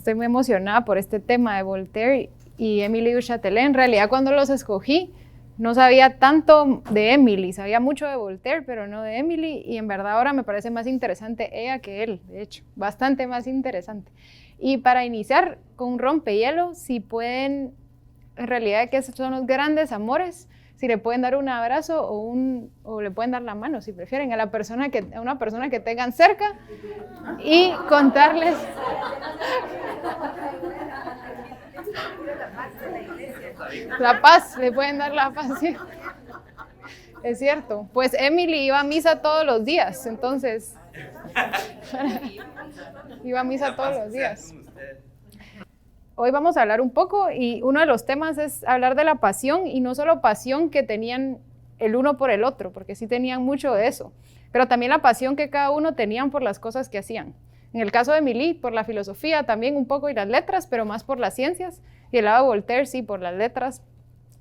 estoy muy emocionada por este tema de Voltaire y Émile du Châtelet. En realidad, cuando los escogí, no sabía tanto de Émile, sabía mucho de Voltaire, pero no de Émile, y en verdad ahora me parece más interesante ella que él, de hecho, bastante más interesante. Y para iniciar con un rompehielo, si pueden, en realidad, ¿qué son los grandes amores? Si le pueden dar un abrazo o le pueden dar la mano, si prefieren, a una persona que tengan cerca y contarles. La paz, le pueden dar la paz, sí. Es cierto. Pues Émile iba a misa todos los días, entonces. Iba a misa todos los días. Hoy vamos a hablar un poco y uno de los temas es hablar de la pasión y no solo pasión que tenían el uno por el otro, porque sí tenían mucho de eso, pero también la pasión que cada uno tenían por las cosas que hacían. En el caso de Émile, por la filosofía también un poco y las letras, pero más por las ciencias, y el lado de Voltaire sí, por las letras,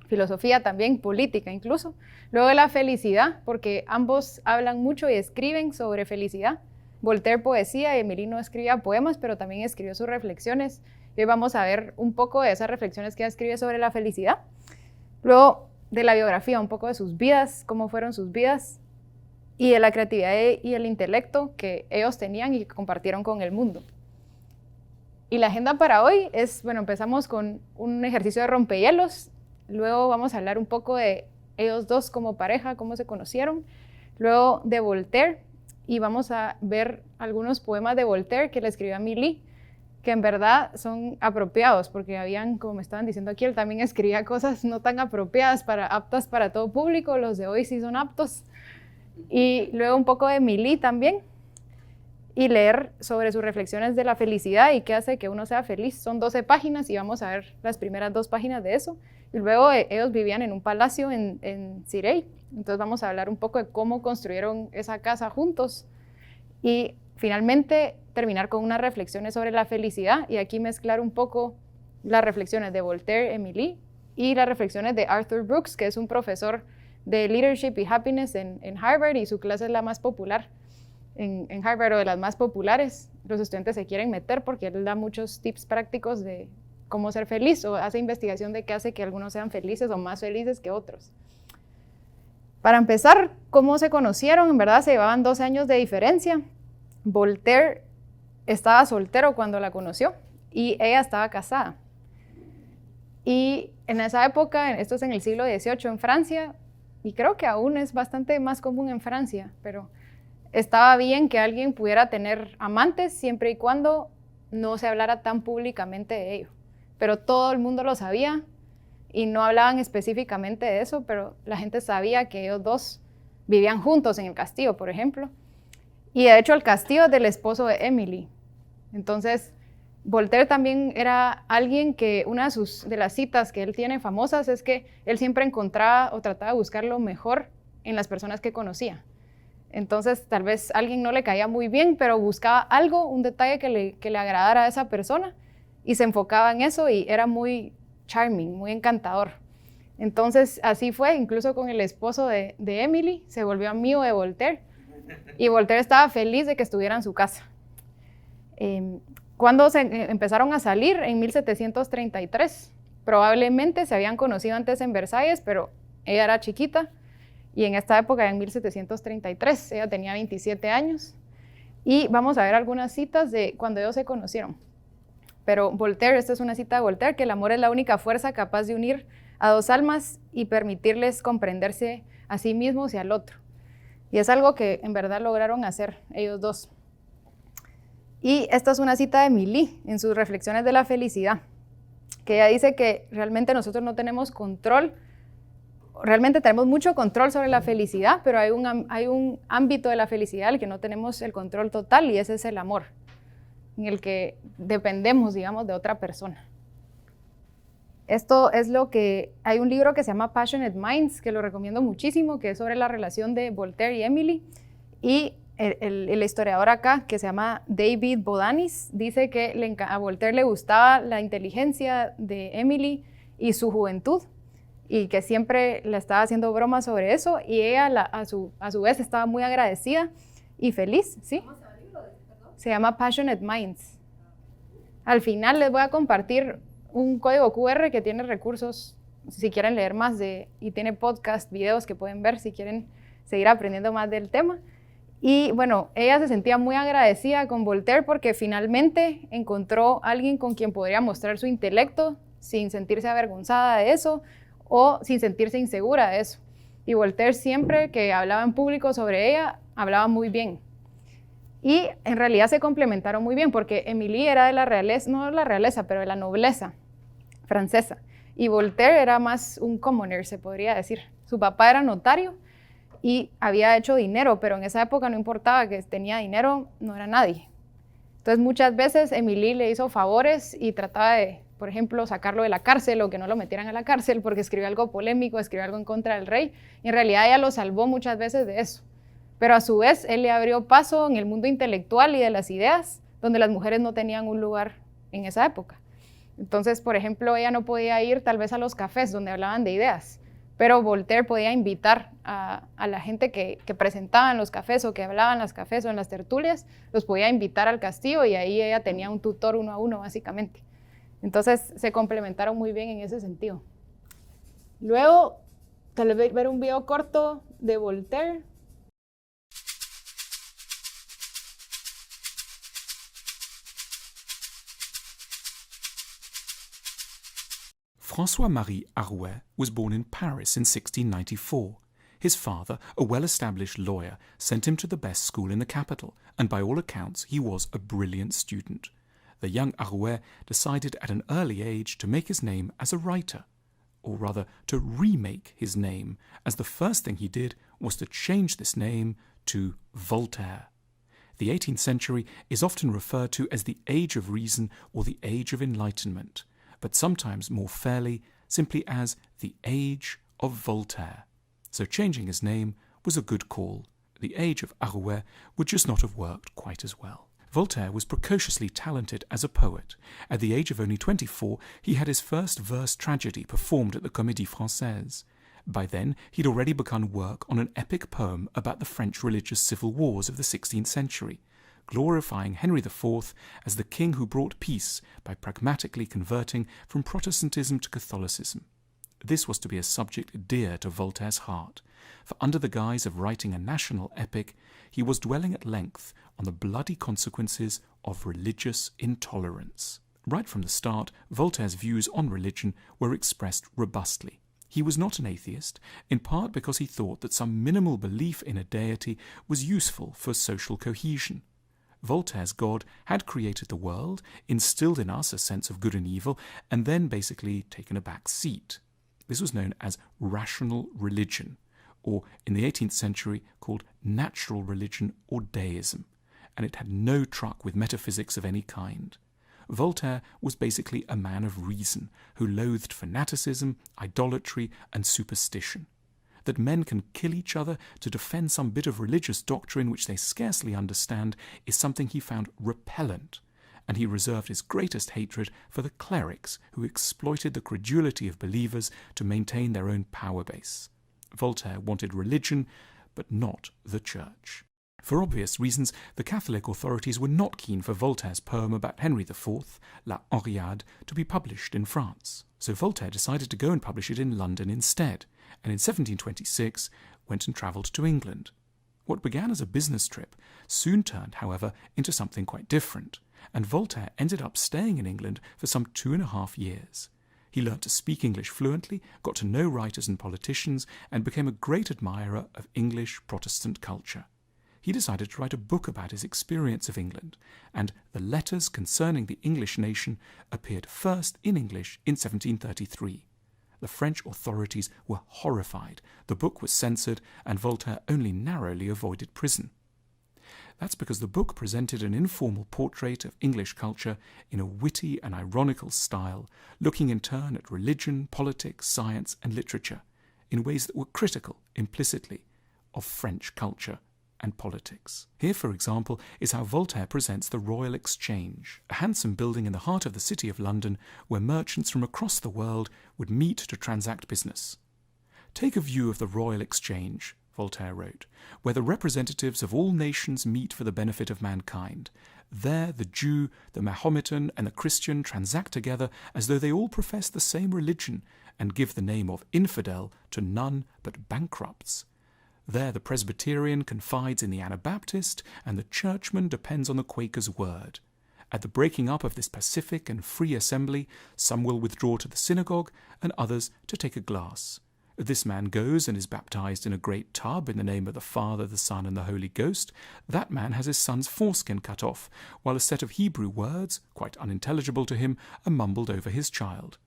filosofía también, política incluso. Luego de la felicidad, porque ambos hablan mucho y escriben sobre felicidad. Voltaire poesía y Émile no escribía poemas, pero también escribió sus reflexiones. Y hoy vamos a ver un poco de esas reflexiones que ella escribe sobre la felicidad. Luego de la biografía, un poco de sus vidas, cómo fueron sus vidas, y de la creatividad y el intelecto que ellos tenían y que compartieron con el mundo. Y la agenda para hoy es, bueno, empezamos con un ejercicio de rompehielos, luego vamos a hablar un poco de ellos dos como pareja, cómo se conocieron, luego de Voltaire, y vamos a ver algunos poemas de Voltaire que le escribió a Émile, que en verdad son apropiados, porque habían, como me estaban diciendo aquí, él también escribía cosas no tan apropiadas, aptas para todo público, los de hoy sí son aptos. Y luego un poco de Émile también, y leer sobre sus reflexiones de la felicidad y qué hace que uno sea feliz. Son 12 páginas y vamos a ver las primeras 2 páginas de eso. Y luego ellos vivían en un palacio en Cirey, entonces vamos a hablar un poco de cómo construyeron esa casa juntos. Y finalmente terminar con unas reflexiones sobre la felicidad y aquí mezclar un poco las reflexiones de Voltaire, Émile y las reflexiones de Arthur Brooks, que es un profesor de Leadership y Happiness en Harvard y su clase es la más popular en Harvard o de las más populares. Los estudiantes se quieren meter porque él da muchos tips prácticos de cómo ser feliz o hace investigación de qué hace que algunos sean felices o más felices que otros. Para empezar, ¿cómo se conocieron? En verdad se llevaban 12 años de diferencia. Voltaire estaba soltero cuando la conoció y ella estaba casada. Y en esa época, esto es en el siglo XVIII en Francia, y creo que aún es bastante más común en Francia, pero estaba bien que alguien pudiera tener amantes siempre y cuando no se hablara tan públicamente de ello. Pero todo el mundo lo sabía y no hablaban específicamente de eso, pero la gente sabía que ellos dos vivían juntos en el castillo, por ejemplo. Y de hecho el castillo es del esposo de Émile. Entonces, Voltaire también era alguien que una de las citas que él tiene famosas es que él siempre encontraba o trataba de buscar lo mejor en las personas que conocía. Entonces, tal vez a alguien no le caía muy bien, pero buscaba algo, un detalle que le agradara a esa persona y se enfocaba en eso y era muy charming, muy encantador. Entonces, así fue, incluso con el esposo de Émile, se volvió amigo de Voltaire y Voltaire estaba feliz de que estuviera en su casa. Cuando empezaron a salir en 1733, probablemente se habían conocido antes en Versalles, pero ella era chiquita y en esta época, en 1733, ella tenía 27 años y vamos a ver algunas citas de cuando ellos se conocieron. Pero Voltaire, esta es una cita de Voltaire, que el amor es la única fuerza capaz de unir a dos almas y permitirles comprenderse a sí mismos y al otro. Y es algo que en verdad lograron hacer ellos dos. Y esta es una cita de Émile en sus reflexiones de la felicidad, que ella dice que realmente nosotros no tenemos control, realmente tenemos mucho control sobre la felicidad, pero hay un ámbito de la felicidad en el que no tenemos el control total y ese es el amor, en el que dependemos, digamos, de otra persona. Esto es hay un libro que se llama Passionate Minds, que lo recomiendo muchísimo, que es sobre la relación de Voltaire y Émile, y el historiador acá, que se llama David Bodanis, dice que a Voltaire le gustaba la inteligencia de Émile y su juventud, y que siempre le estaba haciendo bromas sobre eso, y ella a su vez estaba muy agradecida y feliz, ¿sí? ¿Cómo se llama el libro? Se llama Passionate Minds. Al final les voy a compartir un código QR que tiene recursos si quieren leer más y tiene podcast, videos que pueden ver si quieren seguir aprendiendo más del tema. Y bueno, ella se sentía muy agradecida con Voltaire porque finalmente encontró a alguien con quien podría mostrar su intelecto sin sentirse avergonzada de eso o sin sentirse insegura de eso. Y Voltaire siempre que hablaba en público sobre ella, hablaba muy bien. Y en realidad se complementaron muy bien porque Émilie era de la realeza, no de la realeza, pero de la nobleza francesa. Y Voltaire era más un commoner, se podría decir. Su papá era notario y había hecho dinero, pero en esa época no importaba que tenía dinero, no era nadie. Entonces muchas veces Émilie le hizo favores y trataba de, por ejemplo, sacarlo de la cárcel o que no lo metieran a la cárcel porque escribió algo polémico, escribió algo en contra del rey. Y en realidad ella lo salvó muchas veces de eso. Pero a su vez él le abrió paso en el mundo intelectual y de las ideas, donde las mujeres no tenían un lugar en esa época. Entonces, por ejemplo, ella no podía ir tal vez a los cafés donde hablaban de ideas, pero Voltaire podía invitar a la gente que presentaba en los cafés o que hablaba en los cafés o en las tertulias, los podía invitar al castillo y ahí ella tenía un tutor 1 a 1 básicamente. Entonces se complementaron muy bien en ese sentido. Luego, tal vez ver un video corto de Voltaire. François-Marie Arouet was born in Paris in 1694. His father, a well-established lawyer, sent him to the best school in the capital, and by all accounts he was a brilliant student. The young Arouet decided at an early age to make his name as a writer, or rather to remake his name, as the first thing he did was to change this name to Voltaire. The 18th century is often referred to as the Age of Reason or the Age of Enlightenment, but sometimes more fairly simply as the Age of Voltaire. So changing his name was a good call. The Age of Arouet would just not have worked quite as well. Voltaire was precociously talented as a poet. At the age of only 24, he had his first verse tragedy performed at the Comédie Française. By then, he'd already begun work on an epic poem about the French religious civil wars of the 16th century, glorifying Henry IV as the king who brought peace by pragmatically converting from Protestantism to Catholicism. This was to be a subject dear to Voltaire's heart, for under the guise of writing a national epic, he was dwelling at length on the bloody consequences of religious intolerance. Right from the start, Voltaire's views on religion were expressed robustly. He was not an atheist, in part because he thought that some minimal belief in a deity was useful for social cohesion. Voltaire's God had created the world, instilled in us a sense of good and evil, and then basically taken a back seat. This was known as rational religion, or in the 18th century called natural religion or deism, and it had no truck with metaphysics of any kind. Voltaire was basically a man of reason who loathed fanaticism, idolatry, and superstition. That men can kill each other to defend some bit of religious doctrine which they scarcely understand is something he found repellent, and he reserved his greatest hatred for the clerics who exploited the credulity of believers to maintain their own power base. Voltaire wanted religion, but not the church. For obvious reasons, the Catholic authorities were not keen for Voltaire's poem about Henry IV, La Henriade, to be published in France. So Voltaire decided to go and publish it in London instead, and in 1726 went and travelled to England. What began as a business trip soon turned, however, into something quite different, and Voltaire ended up staying in England for some 2.5 years. He learnt to speak English fluently, got to know writers and politicians, and became a great admirer of English Protestant culture. He decided to write a book about his experience of England, and the Letters Concerning the English Nation appeared first in English in 1733. The French authorities were horrified. The book was censored, and Voltaire only narrowly avoided prison. That's because the book presented an informal portrait of English culture in a witty and ironical style, looking in turn at religion, politics, science, and literature, in ways that were critical, implicitly, of French culture and politics. Here, for example, is how Voltaire presents the Royal Exchange, a handsome building in the heart of the City of London where merchants from across the world would meet to transact business. Take a view of the Royal Exchange, Voltaire wrote, where the representatives of all nations meet for the benefit of mankind. There the Jew, the Mahometan, and the Christian transact together as though they all profess the same religion, and give the name of infidel to none but bankrupts. There the Presbyterian confides in the Anabaptist, and the Churchman depends on the Quaker's word. At the breaking up of this pacific and free assembly, some will withdraw to the synagogue, and others to take a glass. This man goes and is baptized in a great tub in the name of the Father, the Son, and the Holy Ghost. That man has his son's foreskin cut off, while a set of Hebrew words, quite unintelligible to him, are mumbled over his child.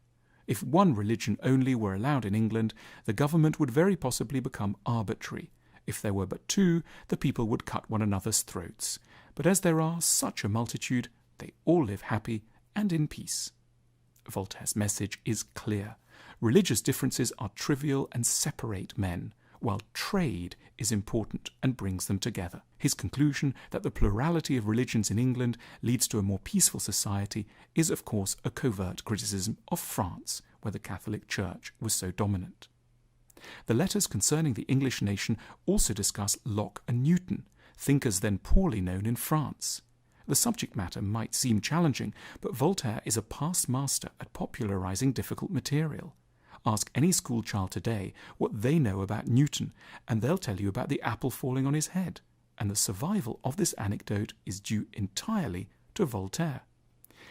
If one religion only were allowed in England, the government would very possibly become arbitrary. If there were but two, the people would cut one another's throats. But as there are such a multitude, they all live happy and in peace. Voltaire's message is clear. Religious differences are trivial and separate men, while trade is important and brings them together. His conclusion that the plurality of religions in England leads to a more peaceful society is, of course, a covert criticism of France, where the Catholic Church was so dominant. The letters concerning the English nation also discuss Locke and Newton, thinkers then poorly known in France. The subject matter might seem challenging, but Voltaire is a past master at popularizing difficult material. Ask any school child today what they know about Newton, and they'll tell you about the apple falling on his head, and the survival of this anecdote is due entirely to Voltaire.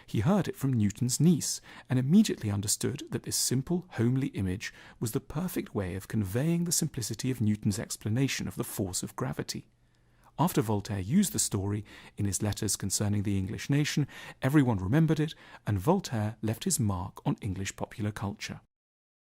He heard it from Newton's niece, and immediately understood that this simple, homely image was the perfect way of conveying the simplicity of Newton's explanation of the force of gravity. After Voltaire used the story in his letters concerning the English nation, everyone remembered it, and Voltaire left his mark on English popular culture.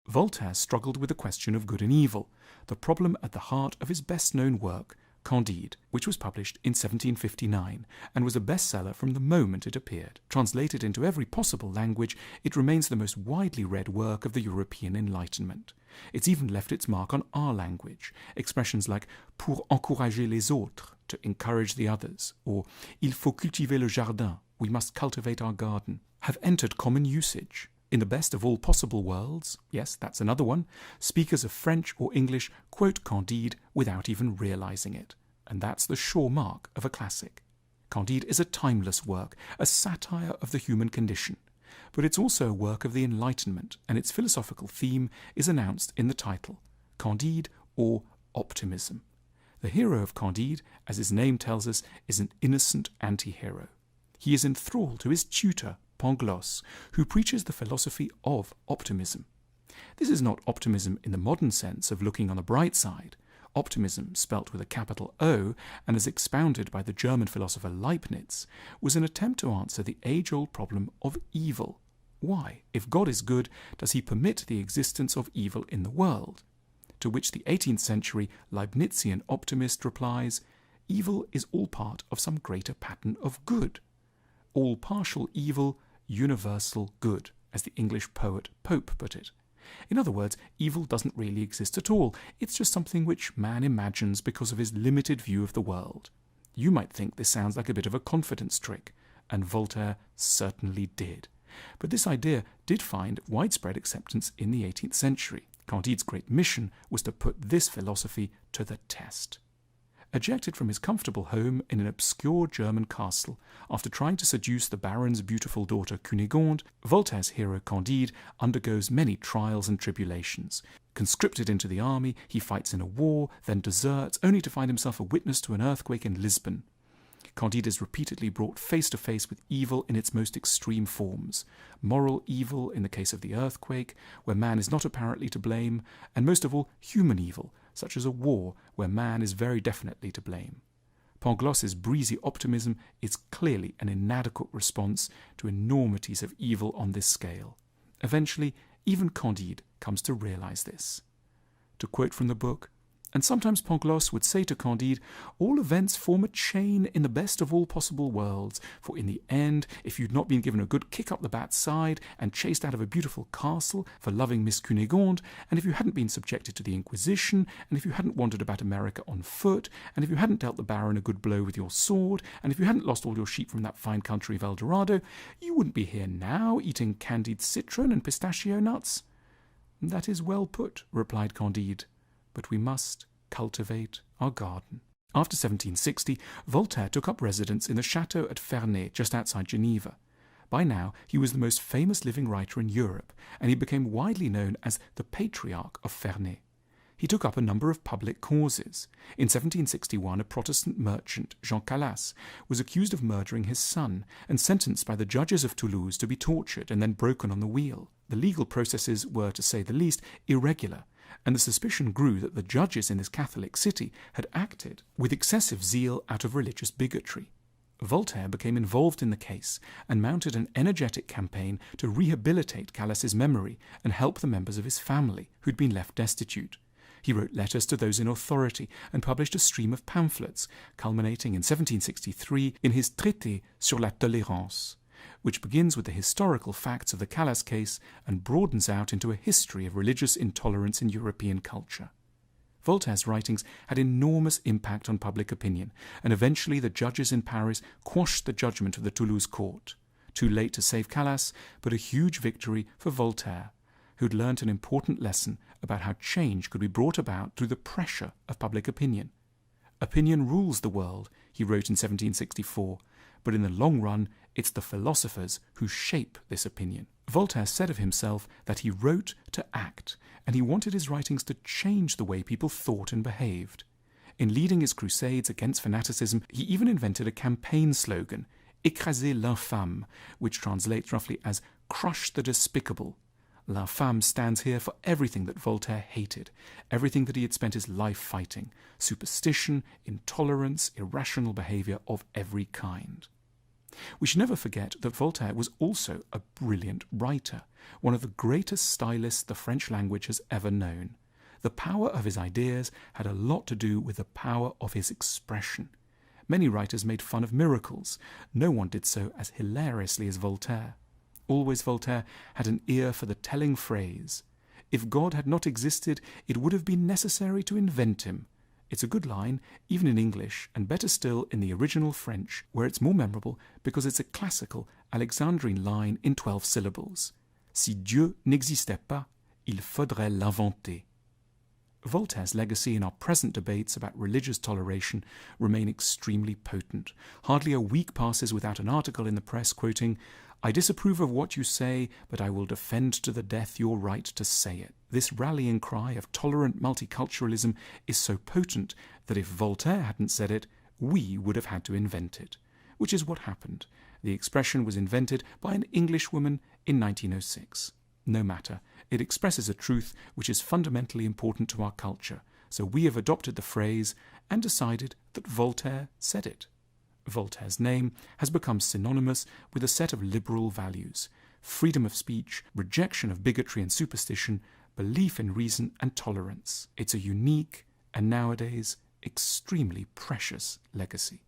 Voltaire struggled with the question of good and evil, the problem at the heart of his best-known work, Candide, which was published in 1759 and was a bestseller from the moment it appeared. Translated into every possible language, it remains the most widely read work of the European Enlightenment. It's even left its mark on our language. Expressions like pour encourager les autres, to encourage the others, or il faut cultiver le jardin, we must cultivate our garden, have entered common usage. In the best of all possible worlds, yes, that's another one, speakers of French or English quote Candide without even realizing it. And that's the sure mark of a classic. Candide is a timeless work, a satire of the human condition. But it's also a work of the Enlightenment, and its philosophical theme is announced in the title, Candide or Optimism. The hero of Candide, as his name tells us, is an innocent anti-hero. He is enthralled to his tutor, Pangloss, who preaches the philosophy of optimism. This is not optimism in the modern sense of looking on the bright side. Optimism, spelt with a capital O, and as expounded by the German philosopher Leibniz, was an attempt to answer the age-old problem of evil. Why, if God is good, does he permit the existence of evil in the world? To which the 18th century Leibnizian optimist replies, evil is all part of some greater pattern of good. All partial evil, universal good, as the English poet Pope put it. In other words, evil doesn't really exist at all. It's just something which man imagines because of his limited view of the world. You might think this sounds like a bit of a confidence trick, and Voltaire certainly did. But this idea did find widespread acceptance in the 18th century. Candide's great mission was to put this philosophy to the test. Ejected from his comfortable home in an obscure German castle after trying to seduce the baron's beautiful daughter Cunégonde, Voltaire's hero Candide undergoes many trials and tribulations. Conscripted into the army, he fights in a war, then deserts, only to find himself a witness to an earthquake in Lisbon. Candide is repeatedly brought face to face with evil in its most extreme forms. Moral evil in the case of the earthquake, where man is not apparently to blame, and most of all human evil, such as a war where man is very definitely to blame. Pangloss's breezy optimism is clearly an inadequate response to enormities of evil on this scale. Eventually, even Candide comes to realize this. To quote from the book, and sometimes Pangloss would say to Candide, all events form a chain in the best of all possible worlds, for in the end, if you'd not been given a good kick up the backside and chased out of a beautiful castle for loving Miss Cunégonde, and if you hadn't been subjected to the Inquisition, and if you hadn't wandered about America on foot, and if you hadn't dealt the Baron a good blow with your sword, and if you hadn't lost all your sheep from that fine country of El Dorado, you wouldn't be here now eating candied citron and pistachio nuts. That is well put, replied Candide. But we must cultivate our garden. After 1760, Voltaire took up residence in the chateau at Ferney, just outside Geneva. By now, he was the most famous living writer in Europe, and he became widely known as the Patriarch of Ferney. He took up a number of public causes. In 1761, a Protestant merchant, Jean Calas, was accused of murdering his son and sentenced by the judges of Toulouse to be tortured and then broken on the wheel. The legal processes were, to say the least, irregular, and the suspicion grew that the judges in this Catholic city had acted with excessive zeal out of religious bigotry. Voltaire became involved in the case and mounted an energetic campaign to rehabilitate Calas's memory and help the members of his family who'd been left destitute. He wrote letters to those in authority and published a stream of pamphlets, culminating in 1763 in his Traité sur la tolérance, which begins with the historical facts of the Calas case and broadens out into a history of religious intolerance in European culture. Voltaire's writings had enormous impact on public opinion, and eventually the judges in Paris quashed the judgment of the Toulouse court. Too late to save Calas, but a huge victory for Voltaire, who'd learnt an important lesson about how change could be brought about through the pressure of public opinion. "Opinion rules the world," he wrote in 1764, but in the long run, it's the philosophers who shape this opinion. Voltaire said of himself that he wrote to act, and he wanted his writings to change the way people thought and behaved. In leading his crusades against fanaticism, he even invented a campaign slogan, "Écraser l'infâme," which translates roughly as "crush the despicable." L'infâme stands here for everything that Voltaire hated, everything that he had spent his life fighting: superstition, intolerance, irrational behavior of every kind. We should never forget that Voltaire was also a brilliant writer, one of the greatest stylists the French language has ever known. The power of his ideas had a lot to do with the power of his expression. Many writers made fun of miracles. No one did so as hilariously as Voltaire. Always Voltaire had an ear for the telling phrase, "If God had not existed, it would have been necessary to invent him." It's a good line, even in English, and better still in the original French, where it's more memorable because it's a classical Alexandrine line in 12 syllables. Si Dieu n'existait pas, il faudrait l'inventer. Voltaire's legacy in our present debates about religious toleration remain extremely potent. Hardly a week passes without an article in the press quoting, "I disapprove of what you say, but I will defend to the death your right to say it." This rallying cry of tolerant multiculturalism is so potent that if Voltaire hadn't said it, we would have had to invent it. Which is what happened. The expression was invented by an Englishwoman in 1906. No matter, it expresses a truth which is fundamentally important to our culture, so we have adopted the phrase and decided that Voltaire said it. Voltaire's name has become synonymous with a set of liberal values: freedom of speech, rejection of bigotry and superstition, belief in reason and tolerance. It's a unique and nowadays extremely precious legacy.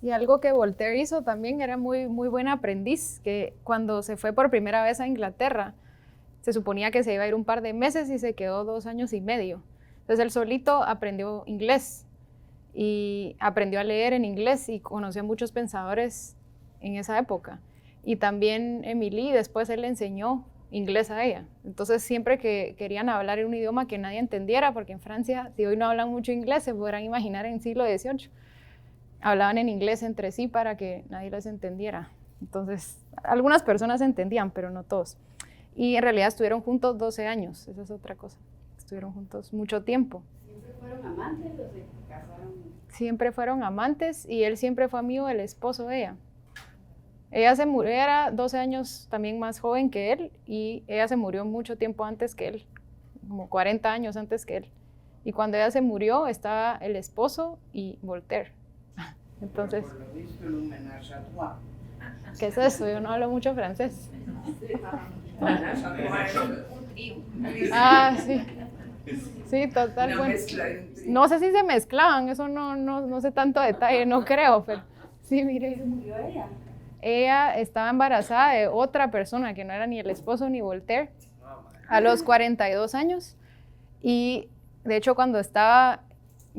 Y algo que Voltaire hizo también, era muy buen aprendiz, que cuando se fue por primera vez a Inglaterra, se suponía que se iba a ir un par de meses y se quedó 2 años y medio. Entonces él solito aprendió inglés y aprendió a leer en inglés y conoció a muchos pensadores en esa época. Y también Emily, después él le enseñó inglés a ella. Entonces siempre que querían hablar en un idioma que nadie entendiera, porque en Francia, si hoy no hablan mucho inglés, se podrán imaginar en el siglo XVIII, hablaban en inglés entre sí para que nadie les entendiera. Entonces, algunas personas entendían, pero no todos. Y en realidad estuvieron juntos 12 años, esa es otra cosa. Estuvieron juntos mucho tiempo. ¿Siempre fueron amantes o se casaron? Siempre fueron amantes y él siempre fue amigo del esposo de ella. Ella se murió, era 12 años también más joven que él y ella se murió mucho tiempo antes que él, como 40 años antes que él. Y cuando ella se murió estaba el esposo y Voltaire. Entonces, Por lo visto, en un ménage à trois. ¿qué es eso? Yo no hablo mucho francés. Ménage à trois. Un trío. Ah, sí. Sí, total. Una Bueno, mezcla de un trío. no sé si se mezclaban, eso no sé tanto detalle, no creo, pero sí, mire. ¿Se murió ella? Ella estaba embarazada de otra persona que no era ni el esposo ni Voltaire a los 42 años y de hecho cuando estaba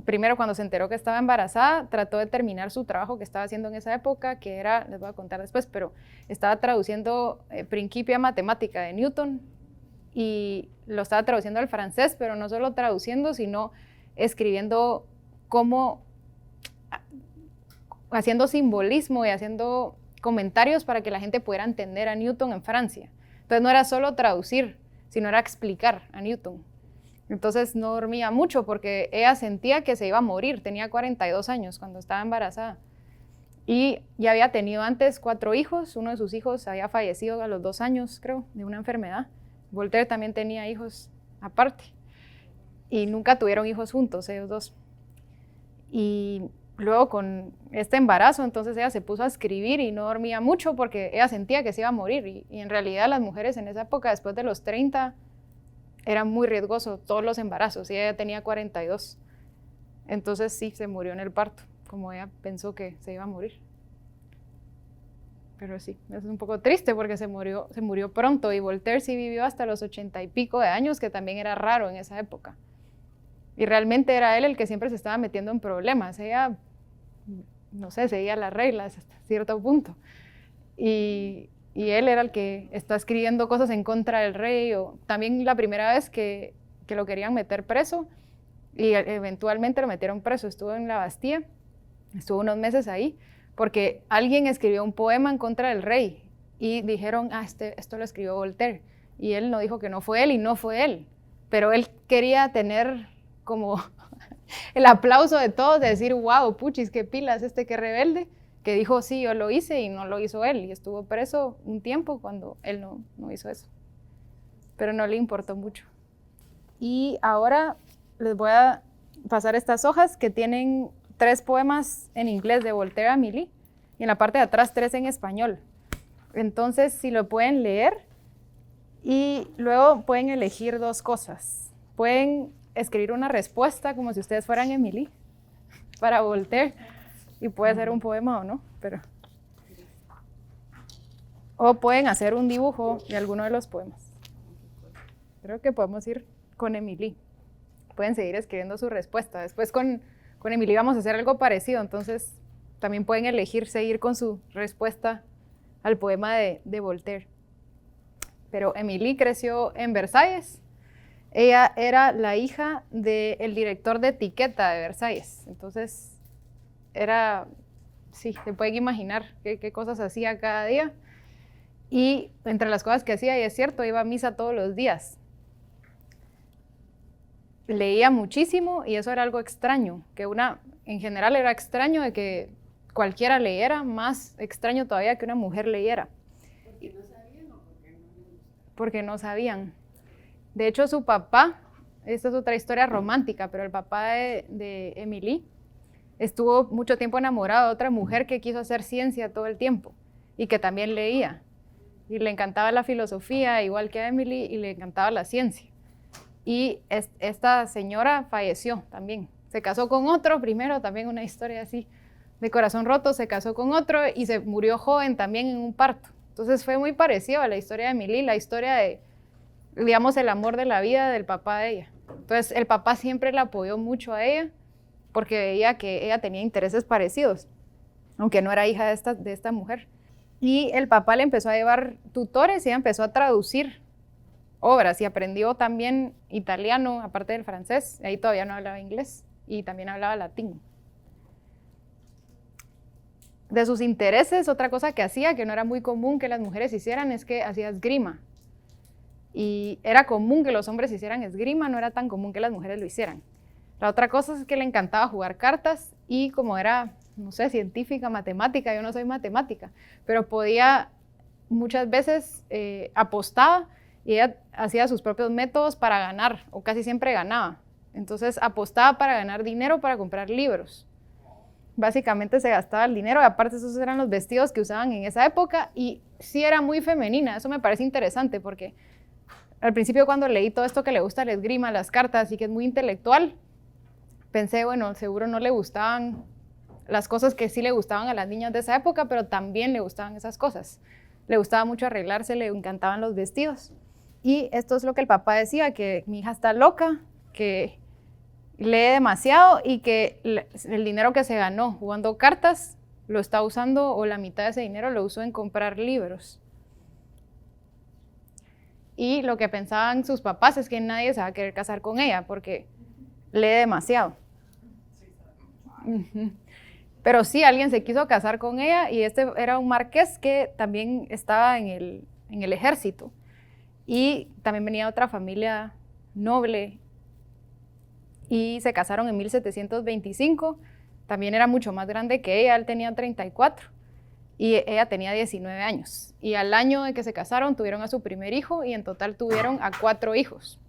primero cuando se enteró que estaba embarazada, trató de terminar su trabajo que estaba haciendo en esa época, que era, les voy a contar después, pero estaba traduciendo Principia Matemática de Newton y lo estaba traduciendo al francés, pero no solo traduciendo, sino escribiendo cómo, haciendo simbolismo y haciendo comentarios para que la gente pudiera entender a Newton en Francia. Entonces no era solo traducir, sino era explicar a Newton. Entonces no dormía mucho porque ella sentía que se iba a morir. Tenía 42 años cuando estaba embarazada. Y ya había tenido antes 4 hijos. Uno de sus hijos había fallecido a los 2 años, creo, de una enfermedad. Voltaire también tenía hijos aparte. Y nunca tuvieron hijos juntos, ellos dos. Y luego con este embarazo, entonces ella se puso a escribir y no dormía mucho porque ella sentía que se iba a morir. Y en realidad las mujeres en esa época, después de los 30, era muy riesgoso todos los embarazos y ella tenía 42. Entonces sí, se murió en el parto, como ella pensó que se iba a morir. Pero sí, es un poco triste porque se murió pronto y Voltaire sí vivió hasta los 80 y pico de años, que también era raro en esa época. Y realmente era él el que siempre se estaba metiendo en problemas. Ella, no sé, seguía las reglas hasta cierto punto. Y él era el que está escribiendo cosas en contra del rey, o también la primera vez que lo querían meter preso, y eventualmente lo metieron preso. Estuvo en la Bastilla, estuvo unos meses ahí, porque alguien escribió un poema en contra del rey, y dijeron, esto lo escribió Voltaire, y él no dijo que no fue él, y no fue él, pero él quería tener como el aplauso de todos, de decir, wow, puchis, qué pilas, qué rebelde, que dijo, sí, yo lo hice y no lo hizo él, y estuvo preso un tiempo cuando él no hizo eso. Pero no le importó mucho. Y ahora les voy a pasar estas hojas que tienen 3 poemas en inglés de Voltaire a Amélie, y en la parte de atrás 3 en español. Entonces, si lo pueden leer, y luego pueden elegir 2 cosas. Pueden escribir una respuesta como si ustedes fueran Amélie para Voltaire, y puede ser un poema o no, pero... O pueden hacer un dibujo de alguno de los poemas. Creo que podemos ir con Amélie. Pueden seguir escribiendo su respuesta. Después con Amélie vamos a hacer algo parecido, entonces también pueden elegir seguir con su respuesta al poema de Voltaire. Pero Amélie creció en Versalles. Ella era la hija del director de etiqueta de Versalles, entonces... sí, se pueden imaginar qué cosas hacía cada día. Y entre las cosas que hacía, y es cierto, iba a misa todos los días. Leía muchísimo y eso era algo extraño, en general era extraño de que cualquiera leyera, más extraño todavía que una mujer leyera. ¿Porque no sabían o porque no les gustaba? Porque no sabían. De hecho, su papá, esta es otra historia romántica, pero el papá de Amélie estuvo mucho tiempo enamorado de otra mujer que quiso hacer ciencia todo el tiempo y que también leía. Y le encantaba la filosofía, igual que a Amélie, y le encantaba la ciencia. Y esta señora falleció también. Se casó con otro primero, también una historia así de corazón roto, se casó con otro y se murió joven también en un parto. Entonces fue muy parecido a la historia de Amélie, la historia de, digamos, el amor de la vida del papá de ella. Entonces el papá siempre la apoyó mucho a ella, porque veía que ella tenía intereses parecidos, aunque no era hija de esta mujer. Y el papá le empezó a llevar tutores y ella empezó a traducir obras y aprendió también italiano, aparte del francés. Ahí todavía no hablaba inglés y también hablaba latín. De sus intereses, otra cosa que hacía, que no era muy común que las mujeres hicieran, es que hacía esgrima. Y era común que los hombres hicieran esgrima, no era tan común que las mujeres lo hicieran. La otra cosa es que le encantaba jugar cartas y como era, no sé, científica, matemática, yo no soy matemática, pero podía muchas veces apostaba y ella hacía sus propios métodos para ganar, o casi siempre ganaba. Entonces apostaba para ganar dinero para comprar libros. Básicamente se gastaba el dinero y aparte esos eran los vestidos que usaban en esa época y sí era muy femenina. Eso me parece interesante porque al principio cuando leí todo esto que le gusta el esgrima, las cartas y que es muy intelectual, pensé, bueno, seguro no le gustaban las cosas que sí le gustaban a las niñas de esa época, pero también le gustaban esas cosas. Le gustaba mucho arreglarse, le encantaban los vestidos. Y esto es lo que el papá decía, que mi hija está loca, que lee demasiado y que el dinero que se ganó jugando cartas lo está usando, o la mitad de ese dinero lo usó en comprar libros. Y lo que pensaban sus papás es que nadie se va a querer casar con ella porque lee demasiado. Pero sí, alguien se quiso casar con ella, y este era un marqués que también estaba en el ejército. Y también venía otra familia noble y se casaron en 1725. También era mucho más grande que ella, él tenía 34 y ella tenía 19 años. Y al año de que se casaron tuvieron a su primer hijo, y en total tuvieron a 4 hijos.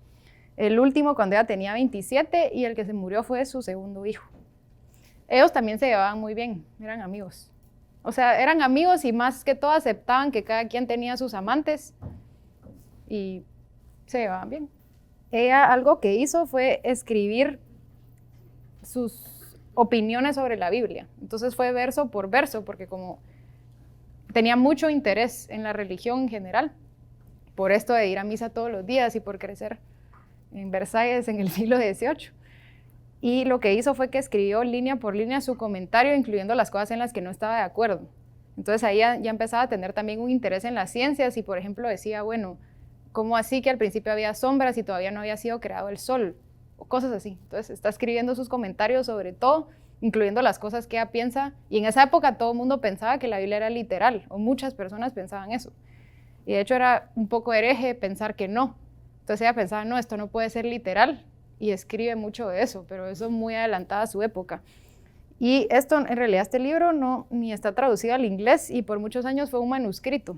El último cuando ella tenía 27, y el que se murió fue su segundo hijo. Ellos también se llevaban muy bien, eran amigos. O sea, eran amigos, y más que todo aceptaban que cada quien tenía sus amantes y se llevaban bien. Ella algo que hizo fue escribir sus opiniones sobre la Biblia. Entonces fue verso por verso, porque como tenía mucho interés en la religión en general, por esto de ir a misa todos los días y por crecer en Versalles en el siglo XVIII. Y lo que hizo fue que escribió línea por línea su comentario, incluyendo las cosas en las que no estaba de acuerdo. Entonces ahí ya empezaba a tener también un interés en las ciencias, y por ejemplo decía, bueno, ¿cómo así que al principio había sombras y todavía no había sido creado el sol? O cosas así. Entonces está escribiendo sus comentarios sobre todo, incluyendo las cosas que ella piensa, y en esa época todo el mundo pensaba que la Biblia era literal, o muchas personas pensaban eso. Y de hecho era un poco hereje pensar que no. Entonces ella pensaba, no, esto no puede ser literal, y escribe mucho de eso, pero eso es muy adelantada a su época. Y esto, en realidad, este libro no ni está traducido al inglés, y por muchos años fue un manuscrito.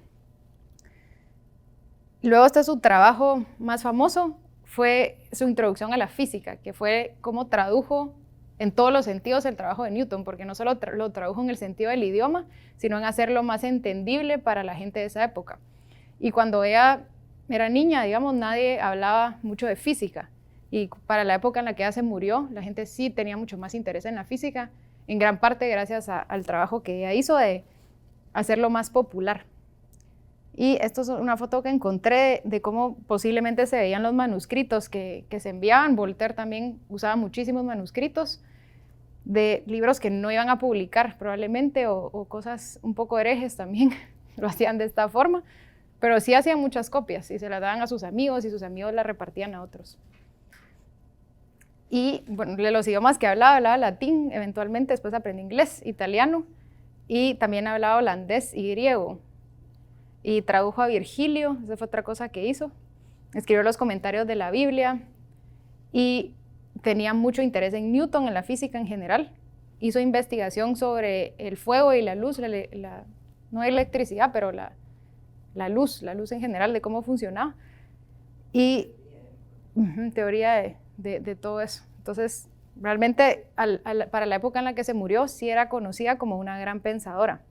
Luego su trabajo más famoso fue su introducción a la física, que fue cómo tradujo en todos los sentidos el trabajo de Newton, porque no solo lo tradujo en el sentido del idioma, sino en hacerlo más entendible para la gente de esa época. Y cuando ella era niña, digamos, nadie hablaba mucho de física. Y para la época en la que ella se murió, la gente sí tenía mucho más interés en la física, en gran parte gracias al trabajo que ella hizo de hacerlo más popular. Y esto es una foto que encontré de cómo posiblemente se veían los manuscritos que se enviaban. Voltaire también usaba muchísimos manuscritos de libros que no iban a publicar probablemente, o cosas un poco herejes también, lo hacían de esta forma, pero sí hacían muchas copias y se las daban a sus amigos, y sus amigos las repartían a otros. Y bueno, de los idiomas que hablaba latín, eventualmente después aprendí inglés, italiano, y también hablaba holandés y griego. Y tradujo a Virgilio, esa fue otra cosa que hizo. Escribió los comentarios de la Biblia, y tenía mucho interés en Newton, en la física en general. Hizo investigación sobre el fuego y la luz, no electricidad, pero la luz en general, de cómo funcionaba. Y teoría de todo eso. Entonces, realmente para la época en la que se murió, sí era conocida como una gran pensadora.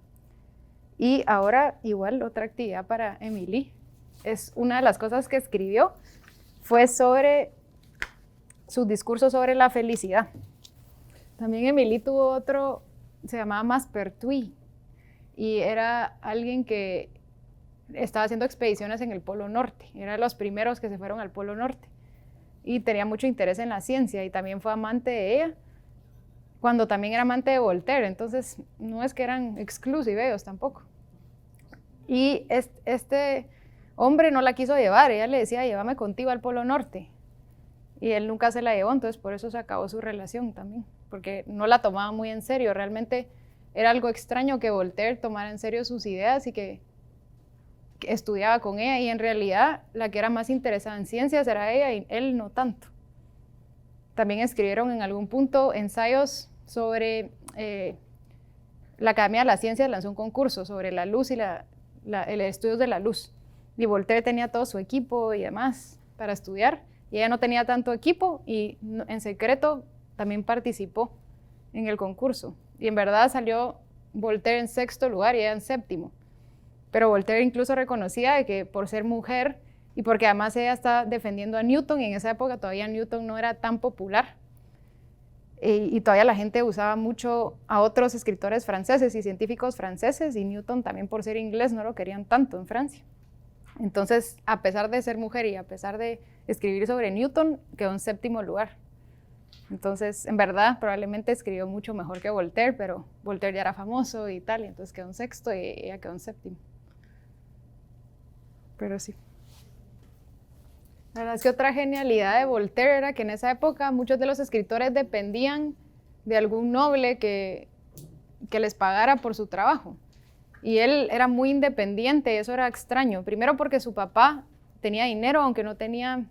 Y ahora, igual, otra actividad para Émilie. Es una de las cosas que escribió, fue sobre su discurso sobre la felicidad. También Émilie tuvo otro, se llamaba Maupertuis, y era alguien que estaba haciendo expediciones en el Polo Norte. Era de los primeros que se fueron al Polo Norte. Y tenía mucho interés en la ciencia, y también fue amante de ella, cuando también era amante de Voltaire. Entonces, no es que eran exclusivos ellos tampoco. Y este hombre no la quiso llevar. Ella le decía, llévame contigo al Polo Norte. Y él nunca se la llevó, entonces por eso se acabó su relación también, porque no la tomaba muy en serio. Realmente era algo extraño que Voltaire tomara en serio sus ideas y que estudiaba con ella, y en realidad la que era más interesada en ciencias era ella, y él no tanto. También escribieron en algún punto ensayos sobre la Academia de las Ciencias lanzó un concurso sobre la luz y el estudio de la luz, y Voltaire tenía todo su equipo y demás para estudiar, y ella no tenía tanto equipo, y en secreto también participó en el concurso, y en verdad salió Voltaire en 6º lugar y ella en 7º. Pero Voltaire incluso reconocía de que por ser mujer, y porque además ella está defendiendo a Newton, y en esa época todavía Newton no era tan popular, y todavía la gente usaba mucho a otros escritores franceses y científicos franceses, y Newton también por ser inglés no lo querían tanto en Francia. Entonces, a pesar de ser mujer y a pesar de escribir sobre Newton, quedó en 7º lugar. Entonces, en verdad, probablemente escribió mucho mejor que Voltaire, pero Voltaire ya era famoso y tal, y entonces quedó en sexto y ella quedó en séptimo. Pero sí. La verdad es que otra genialidad de Voltaire era que en esa época muchos de los escritores dependían de algún noble que les pagara por su trabajo. Y él era muy independiente y eso era extraño. Primero porque su papá tenía dinero, aunque no tenía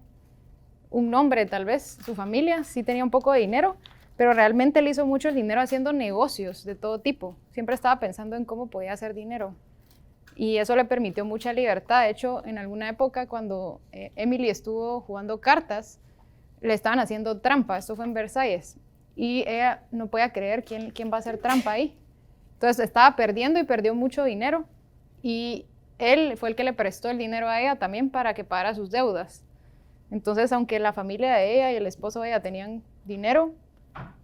un nombre tal vez. Su familia sí tenía un poco de dinero, pero realmente él hizo mucho el dinero haciendo negocios de todo tipo. Siempre estaba pensando en cómo podía hacer dinero. Y eso le permitió mucha libertad. De hecho, en alguna época cuando Emily estuvo jugando cartas, le estaban haciendo trampa. Esto fue en Versalles. Y ella no podía creer quién va a hacer trampa ahí. Entonces estaba perdiendo y perdió mucho dinero. Y él fue el que le prestó el dinero a ella también para que pagara sus deudas. Entonces, aunque la familia de ella y el esposo de ella tenían dinero,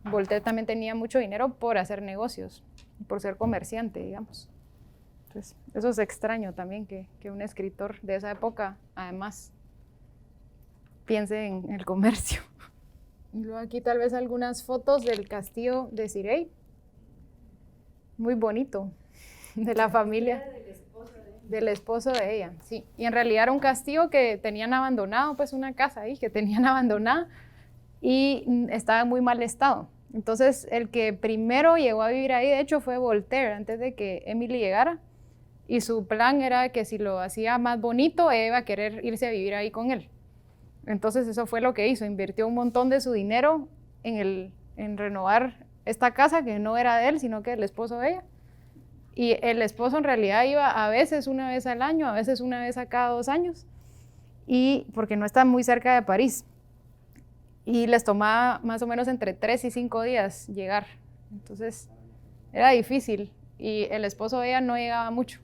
Voltaire también tenía mucho dinero por hacer negocios, por ser comerciante, digamos. Entonces, eso es extraño también, que un escritor de esa época, además, piense en el comercio. Y luego aquí tal vez algunas fotos del castillo de Cirey. Muy bonito, de la familia. Del esposo de ella, sí. Y en realidad era un castillo que tenían abandonado, pues una casa ahí que tenían abandonada y estaba en muy mal estado. Entonces, el que primero llegó a vivir ahí, de hecho, fue Voltaire, antes de que Emily llegara. Y su plan era que si lo hacía más bonito, ella iba a querer irse a vivir ahí con él. Entonces, eso fue lo que hizo. Invirtió un montón de su dinero en renovar esta casa, que no era de él, sino que del esposo de ella. Y el esposo en realidad iba a veces una vez al año, a veces una vez a cada 2 años, y porque no está muy cerca de París. Y les tomaba más o menos entre 3 y 5 días llegar. Entonces era difícil y el esposo de ella no llegaba mucho.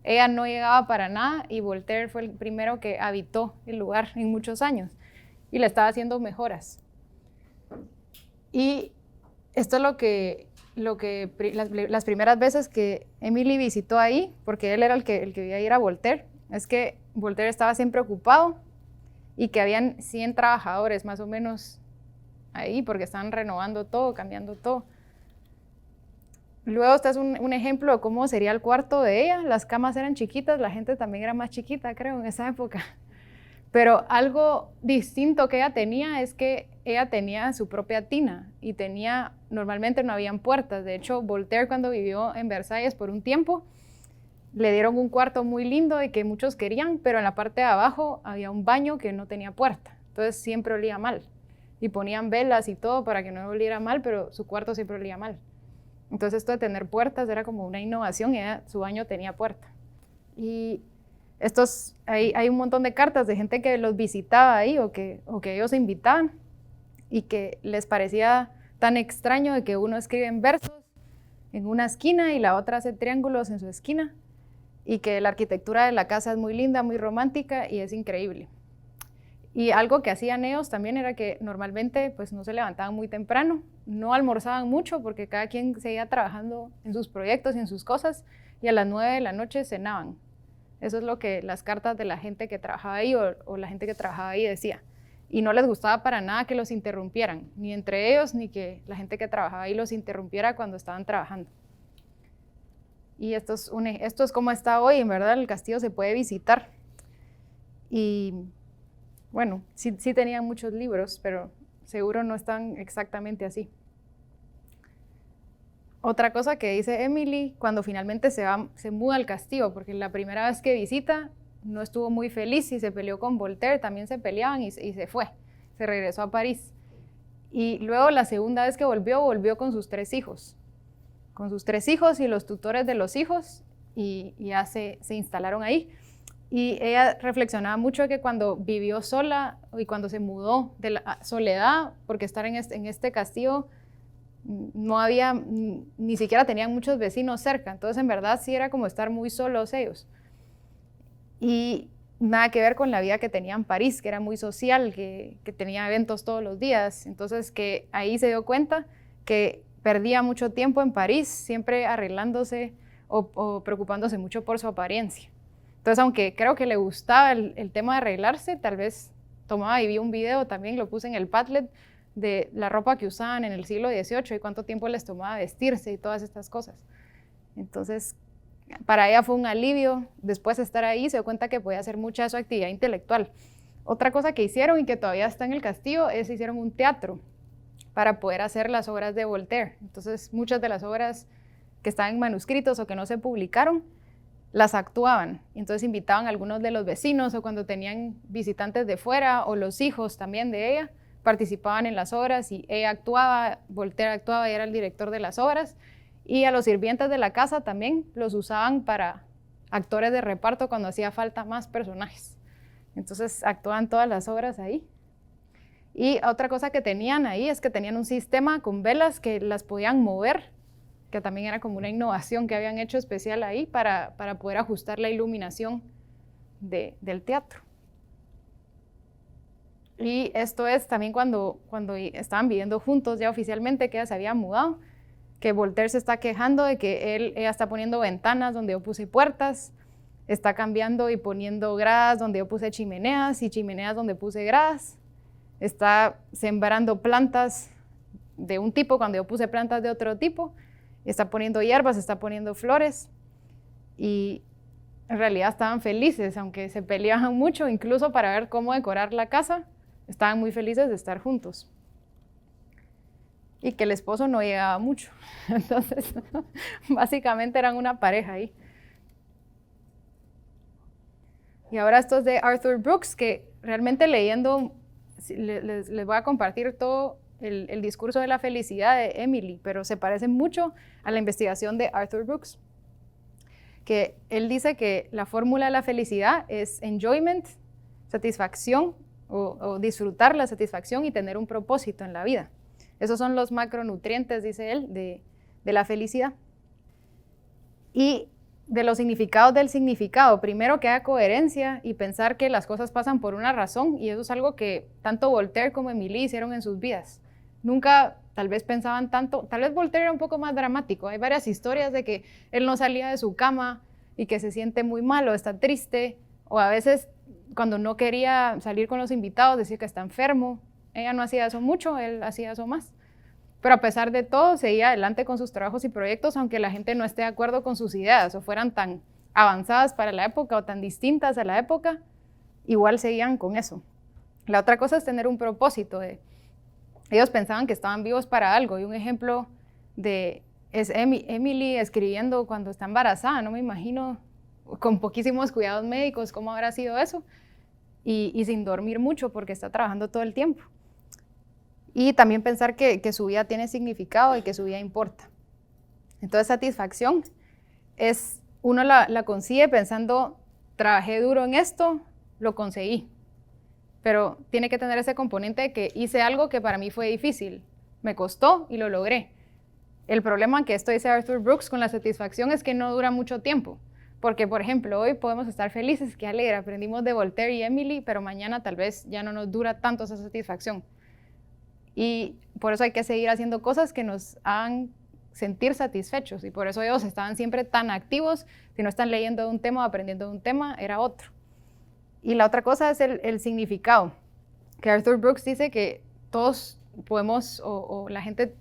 Ella no llegaba para nada y Voltaire fue el primero que habitó el lugar en muchos años y le estaba haciendo mejoras. Y esto es lo que las primeras veces que Emily visitó ahí, porque él era el que iba a ir a Voltaire, es que Voltaire estaba siempre ocupado y que habían 100 trabajadores más o menos ahí, porque estaban renovando todo, cambiando todo. Luego este es un ejemplo de cómo sería el cuarto de ella. Las camas eran chiquitas, la gente también era más chiquita, creo, en esa época. Pero algo distinto que ella tenía es que ella tenía su propia tina y normalmente no habían puertas. De hecho, Voltaire cuando vivió en Versalles por un tiempo, le dieron un cuarto muy lindo y que muchos querían, pero en la parte de abajo había un baño que no tenía puerta. Entonces siempre olía mal. Y ponían velas y todo para que no oliera mal, pero su cuarto siempre olía mal. Entonces esto de tener puertas era como una innovación y su baño tenía puerta. Y hay un montón de cartas de gente que los visitaba ahí o que ellos invitaban y que les parecía tan extraño de que uno escribe en versos en una esquina y la otra hace triángulos en su esquina y que la arquitectura de la casa es muy linda, muy romántica y es increíble. Y algo que hacían ellos también era que normalmente pues no se levantaban muy temprano, no almorzaban mucho porque cada quien seguía trabajando en sus proyectos y en sus cosas y a las 9 de la noche cenaban. Eso es lo que las cartas de la gente que trabajaba ahí o la gente que trabajaba ahí decía. Y no les gustaba para nada que los interrumpieran, ni entre ellos, ni que la gente que trabajaba ahí los interrumpiera cuando estaban trabajando. Y esto es como está hoy, en verdad, el castillo se puede visitar. Y bueno, sí tenían muchos libros, pero seguro no están exactamente así. Otra cosa que dice Emily cuando finalmente se muda al castillo, porque la primera vez que visita no estuvo muy feliz y se peleó con Voltaire, también se peleaban y se fue, se regresó a París. Y luego la segunda vez que volvió con sus 3 hijos. Con sus 3 hijos y los tutores de los hijos y ya se instalaron ahí. Y ella reflexionaba mucho que cuando vivió sola y cuando se mudó de la soledad, porque estar en este castillo no había, ni siquiera tenían muchos vecinos cerca, entonces en verdad sí era como estar muy solos ellos. Y nada que ver con la vida que tenía en París, que era muy social, que tenía eventos todos los días, entonces que ahí se dio cuenta que perdía mucho tiempo en París, siempre arreglándose o preocupándose mucho por su apariencia. Entonces, aunque creo que le gustaba el tema de arreglarse, tal vez tomaba y vi un video, también lo puse en el Padlet, de la ropa que usaban en el siglo XVIII y cuánto tiempo les tomaba vestirse y todas estas cosas. Entonces, para ella fue un alivio después de estar ahí, se dio cuenta que podía hacer mucha de su actividad intelectual. Otra cosa que hicieron y que todavía está en el castillo es hicieron un teatro para poder hacer las obras de Voltaire. Entonces, muchas de las obras que estaban en manuscritos o que no se publicaron, las actuaban. Entonces invitaban a algunos de los vecinos o cuando tenían visitantes de fuera o los hijos también de ella, participaban en las obras y ella actuaba, Voltaire actuaba y era el director de las obras. Y a los sirvientes de la casa también los usaban para actores de reparto cuando hacía falta más personajes. Entonces actuaban todas las obras ahí. Y otra cosa que tenían ahí es que tenían un sistema con velas que las podían mover, que también era como una innovación que habían hecho especial ahí para poder ajustar la iluminación del teatro. Y esto es también cuando estaban viviendo juntos ya oficialmente, que ella se había mudado, que Voltaire se está quejando de que ella está poniendo ventanas donde yo puse puertas, está cambiando y poniendo gradas donde yo puse chimeneas y chimeneas donde puse gradas, está sembrando plantas de un tipo cuando yo puse plantas de otro tipo, está poniendo hierbas, está poniendo flores y en realidad estaban felices, aunque se peleaban mucho, incluso para ver cómo decorar la casa, estaban muy felices de estar juntos. Y que el esposo no llegaba mucho, entonces básicamente eran una pareja ahí. Y ahora esto es de Arthur Brooks, que realmente leyendo, les voy a compartir todo el discurso de la felicidad de Emily, pero se parece mucho a la investigación de Arthur Brooks, que él dice que la fórmula de la felicidad es enjoyment, satisfacción o disfrutar la satisfacción y tener un propósito en la vida. Esos son los macronutrientes, dice él, de la felicidad. Y de los significados del significado, primero que haya coherencia y pensar que las cosas pasan por una razón, y eso es algo que tanto Voltaire como Emily hicieron en sus vidas. Nunca tal vez pensaban tanto, tal vez Voltaire era un poco más dramático, hay varias historias de que él no salía de su cama y que se siente muy mal o está triste, o a veces cuando no quería salir con los invitados decía que está enfermo. Ella no hacía eso mucho, él hacía eso más. Pero a pesar de todo, seguía adelante con sus trabajos y proyectos, aunque la gente no esté de acuerdo con sus ideas o fueran tan avanzadas para la época o tan distintas a la época, igual seguían con eso. La otra cosa es tener un propósito. Ellos pensaban que estaban vivos para algo, y un ejemplo es Emily escribiendo cuando está embarazada. No me imagino con poquísimos cuidados médicos cómo habrá sido eso, y sin dormir mucho porque está trabajando todo el tiempo. Y también pensar que su vida tiene significado y que su vida importa. Entonces, satisfacción es, uno la consigue pensando, trabajé duro en esto, lo conseguí. Pero tiene que tener ese componente de que hice algo que para mí fue difícil, me costó y lo logré. El problema que esto dice Arthur Brooks con la satisfacción es que no dura mucho tiempo. Porque, por ejemplo, hoy podemos estar felices, qué alegre, aprendimos de Voltaire y Emily, pero mañana tal vez ya no nos dura tanto esa satisfacción. Y por eso hay que seguir haciendo cosas que nos hagan sentir satisfechos. Y por eso ellos estaban siempre tan activos. Si no están leyendo de un tema o aprendiendo de un tema, era otro. Y la otra cosa es el significado. Que Arthur Brooks dice que todos podemos, o la gente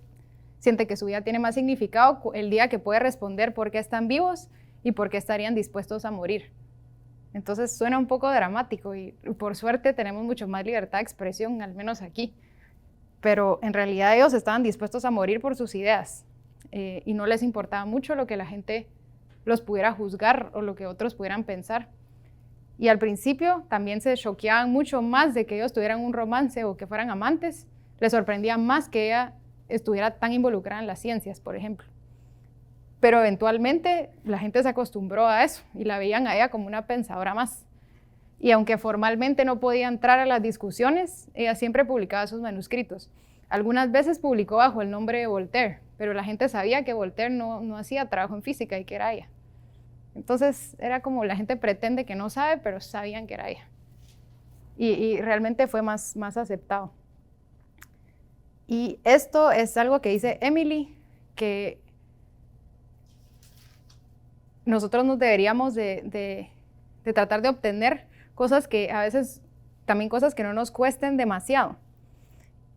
siente que su vida tiene más significado el día que puede responder por qué están vivos y por qué estarían dispuestos a morir. Entonces suena un poco dramático y por suerte tenemos mucho más libertad de expresión, al menos aquí. Pero en realidad ellos estaban dispuestos a morir por sus ideas y no les importaba mucho lo que la gente los pudiera juzgar o lo que otros pudieran pensar. Y al principio también se choqueaban mucho más de que ellos tuvieran un romance o que fueran amantes. Les sorprendía más que ella estuviera tan involucrada en las ciencias, por ejemplo. Pero eventualmente la gente se acostumbró a eso y la veían a ella como una pensadora más. Y aunque formalmente no podía entrar a las discusiones, ella siempre publicaba sus manuscritos. Algunas veces publicó bajo el nombre de Voltaire, pero la gente sabía que Voltaire no hacía trabajo en física y que era ella. Entonces era como la gente pretende que no sabe, pero sabían que era ella. Y realmente fue más aceptado. Y esto es algo que dice Emily, que nosotros nos deberíamos de tratar de obtener cosas que a veces, también cosas que no nos cuesten demasiado.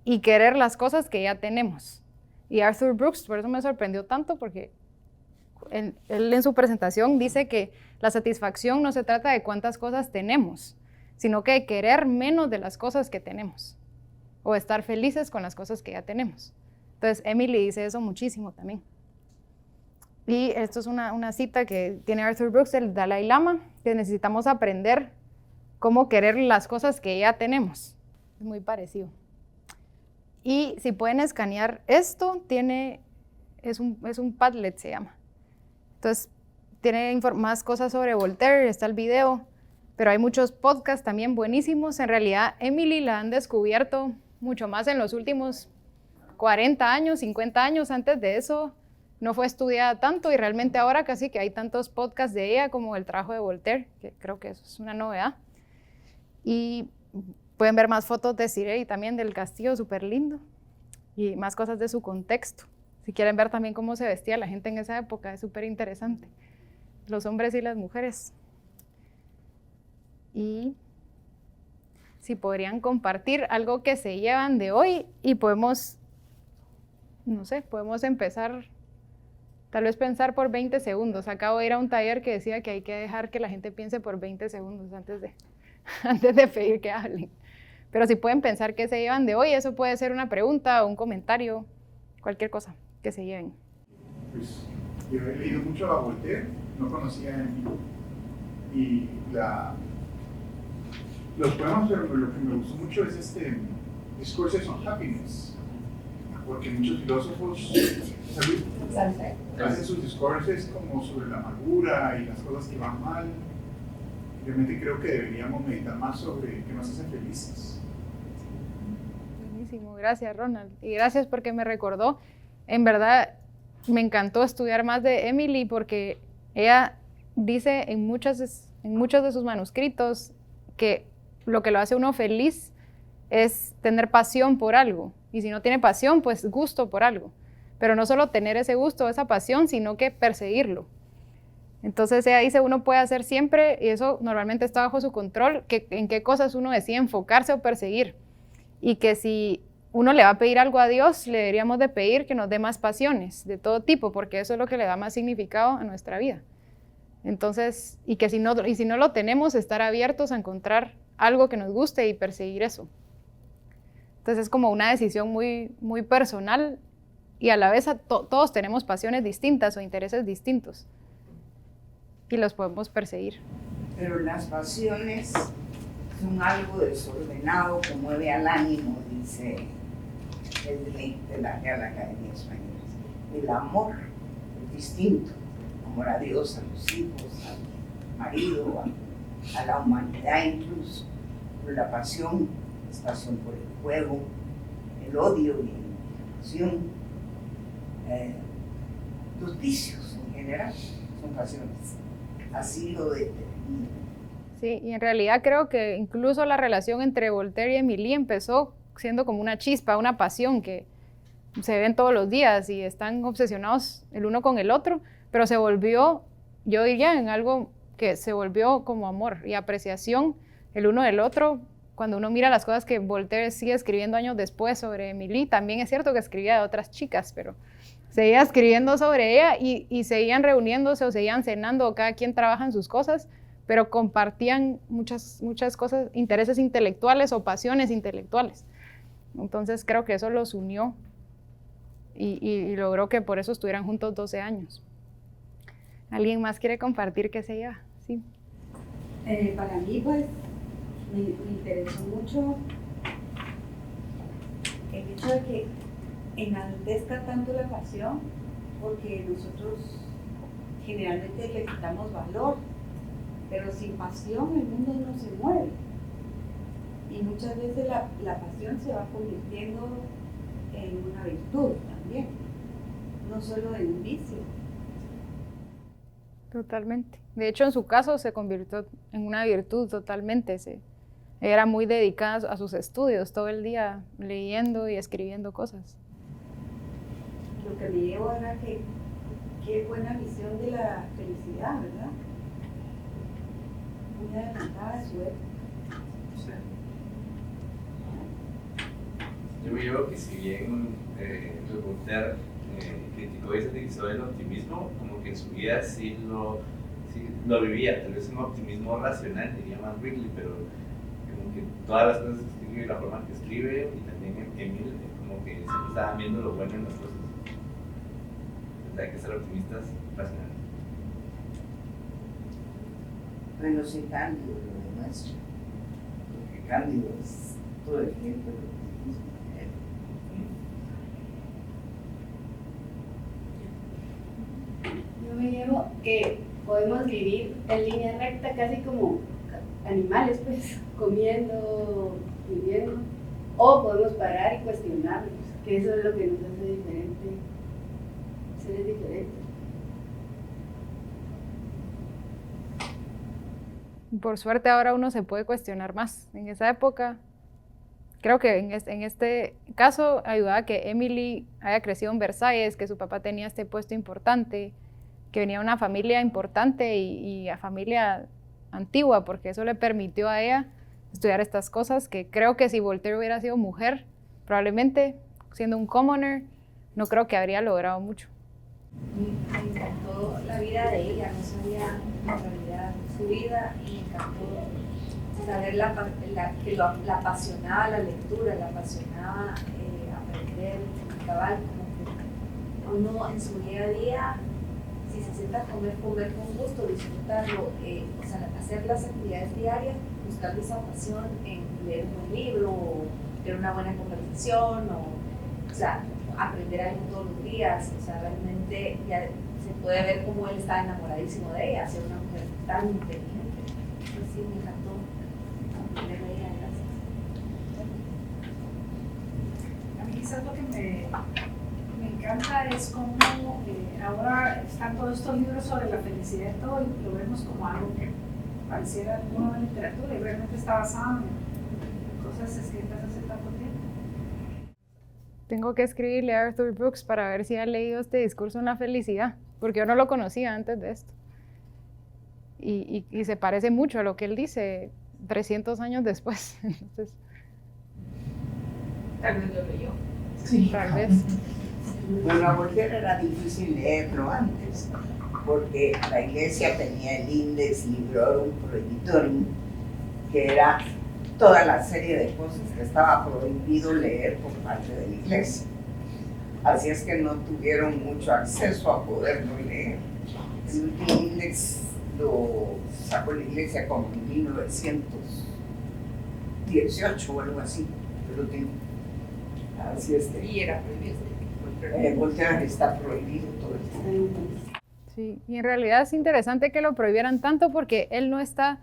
y querer las cosas que ya tenemos. Y Arthur Brooks, por eso me sorprendió tanto, porque él en su presentación dice que la satisfacción no se trata de cuántas cosas tenemos, sino que de querer menos de las cosas que tenemos, o estar felices con las cosas que ya tenemos. Entonces, Emily dice eso muchísimo también. Y esto es una cita que tiene Arthur Brooks, el Dalai Lama, que necesitamos aprender cómo querer las cosas que ya tenemos. Es muy parecido. Y si pueden escanear esto, es un Padlet, se llama. Entonces, tiene más cosas sobre Voltaire, está el video, pero hay muchos podcasts también buenísimos. En realidad, Emily la han descubierto mucho más en los últimos 40 años, 50 años. Antes de eso no fue estudiada tanto y realmente ahora casi que hay tantos podcasts de ella como el trabajo de Voltaire, que creo que eso es una novedad. Y pueden ver más fotos de Cirey también del castillo, súper lindo, y más cosas de su contexto. Si quieren ver también cómo se vestía la gente en esa época, es súper interesante. Los hombres y las mujeres. Y si podrían compartir algo que se llevan de hoy y podemos, no sé, podemos empezar, tal vez pensar por 20 segundos. Acabo de ir a un taller que decía que hay que dejar que la gente piense por 20 segundos antes de pedir que hablen. Pero si pueden pensar qué se llevan de hoy, eso puede ser una pregunta o un comentario, cualquier cosa que se lleven. Pues yo he leído mucho a Voltaire, no conocía a Emily. Y los poemas, pero lo que me gustó mucho es Discourses on Happiness, porque muchos filósofos hacen sus discourses como sobre la amargura y las cosas que van mal. Realmente creo que deberíamos meditar más sobre qué nos hace felices. Buenísimo, gracias Ronald. Y gracias porque me recordó. En verdad, me encantó estudiar más de Emily porque ella dice en muchos de sus manuscritos que lo que lo hace uno feliz es tener pasión por algo. Y si no tiene pasión, pues gusto por algo. Pero no solo tener ese gusto, esa pasión, sino que perseguirlo. Entonces ella dice, uno puede hacer siempre, y eso normalmente está bajo su control, en qué cosas uno decide enfocarse o perseguir. Y que si uno le va a pedir algo a Dios, le deberíamos de pedir que nos dé más pasiones de todo tipo, porque eso es lo que le da más significado a nuestra vida. Entonces, y si no lo tenemos, estar abiertos a encontrar algo que nos guste y perseguir eso. Entonces es como una decisión muy, muy personal y a la vez todos tenemos pasiones distintas o intereses distintos y los podemos perseguir. Pero las pasiones son algo desordenado que mueve al ánimo, dice el de la Real Academia Española. El amor es distinto, amor a Dios, a los hijos, al marido, a la humanidad incluso. Pero la pasión es pasión por el juego, el odio y la pasión, los vicios en general son pasiones. Así lo determina. Sí, y en realidad creo que incluso la relación entre Voltaire y Emily empezó siendo como una chispa, una pasión que se ven todos los días y están obsesionados el uno con el otro, pero se volvió, yo diría, en algo que se volvió como amor y apreciación el uno del otro. Cuando uno mira las cosas que Voltaire sigue escribiendo años después sobre Emily, también es cierto que escribía de otras chicas, pero seguía escribiendo sobre ella y seguían reuniéndose o seguían cenando, o cada quien trabaja en sus cosas, pero compartían muchas cosas, intereses intelectuales o pasiones intelectuales. Entonces creo que eso los unió y logró que por eso estuvieran juntos 12 años. ¿Alguien más quiere compartir qué se lleva? Sí. Para mí, pues, me interesó mucho el hecho de que enaltezca tanto la pasión, porque nosotros generalmente le quitamos valor, pero sin pasión el mundo no se mueve. Y muchas veces la pasión se va convirtiendo en una virtud también, no solo en un vicio. Totalmente. De hecho, en su caso se convirtió en una virtud totalmente. Era muy dedicada a sus estudios, todo el día leyendo y escribiendo cosas. Lo que me llevo era que qué buena visión de la felicidad, ¿verdad? Muy adelantada a su época. Yo me llevo que si bien Voltaire criticó y satirizó el optimismo, como que en su vida sí lo vivía, tal vez un optimismo racional, diría más Wrigley, pero como que todas las cosas que escribe, la forma que escribe, y también Emil, como que siempre estaban viendo lo bueno en las cosas. Entonces hay que ser optimistas racionales. Bueno, sí, Cándido lo demuestra, porque Cándido es todo el tiempo el optimismo. Yo me llevo que podemos vivir en línea recta casi como animales, pues, comiendo, viviendo, o podemos parar y cuestionarnos, que eso es lo que nos hace diferentes, seres diferentes. Por suerte ahora uno se puede cuestionar más. En esa época, creo que en este caso ayudaba que Emily haya crecido en Versalles, que su papá tenía este puesto importante, que venía de una familia importante y a familia antigua, porque eso le permitió a ella estudiar estas cosas, que creo que si Voltaire hubiera sido mujer, probablemente siendo un commoner, no creo que habría logrado mucho. Me encantó la vida de ella, no sabía en realidad su vida, y me encantó saber que la apasionaba la lectura, la apasionaba aprender, cabal, como que uno en su día a día, si se sienta a comer con gusto, disfrutarlo, o sea, hacer las actividades diarias, buscar esa pasión en leer un buen libro, o tener una buena conversación, o sea, aprender algo todos los días, o sea, realmente ya se puede ver cómo él está enamoradísimo de ella, ser una mujer tan inteligente. Pues sí, me encantó aprender de ella, gracias. A mí quizás lo que me encanta es cómo ahora están todos estos libros sobre la felicidad y todo, y lo vemos como algo que pareciera alguno de literatura y realmente está basado en cosas escritas hace tanto tiempo. Tengo que escribirle a Arthur Brooks para ver si ha leído este discurso en la felicidad, porque yo no lo conocía antes de esto. Y se parece mucho a lo que él dice 300 años después. Entonces, Tal vez lo leyó. sí, tal vez. Bueno, a Voltaire era difícil leerlo antes, porque la iglesia tenía el Index Librorum Prohibitorum, que era toda la serie de cosas que estaba prohibido leer por parte de la iglesia. Así es que no tuvieron mucho acceso a poderlo leer. El último Index lo sacó la iglesia como en 1918 o algo así, el último. Así es que... Y era prohibido. Voltaire está prohibido todo el tiempo. Sí, y en realidad es interesante que lo prohibieran tanto porque él no está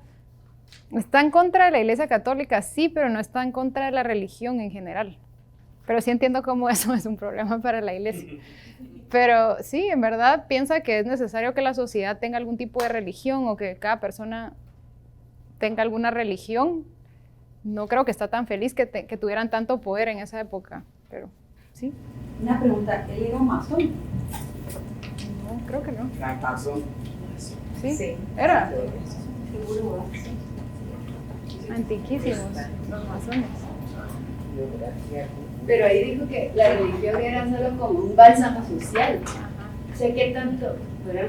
en contra de la Iglesia Católica, sí, pero no está en contra de la religión en general. Pero sí entiendo cómo eso es un problema para la Iglesia. Pero sí, en verdad piensa que es necesario que la sociedad tenga algún tipo de religión o que cada persona tenga alguna religión. No creo que está tan feliz que tuvieran tanto poder en esa época, pero sí. Una pregunta, ¿él era masón? No, creo que no. Fracaso. Sí, era. Seguro. Antiquísimos, los masones. Pero ahí dijo que la religión era solo como un bálsamo social. O sea, ¿qué tanto? Bueno,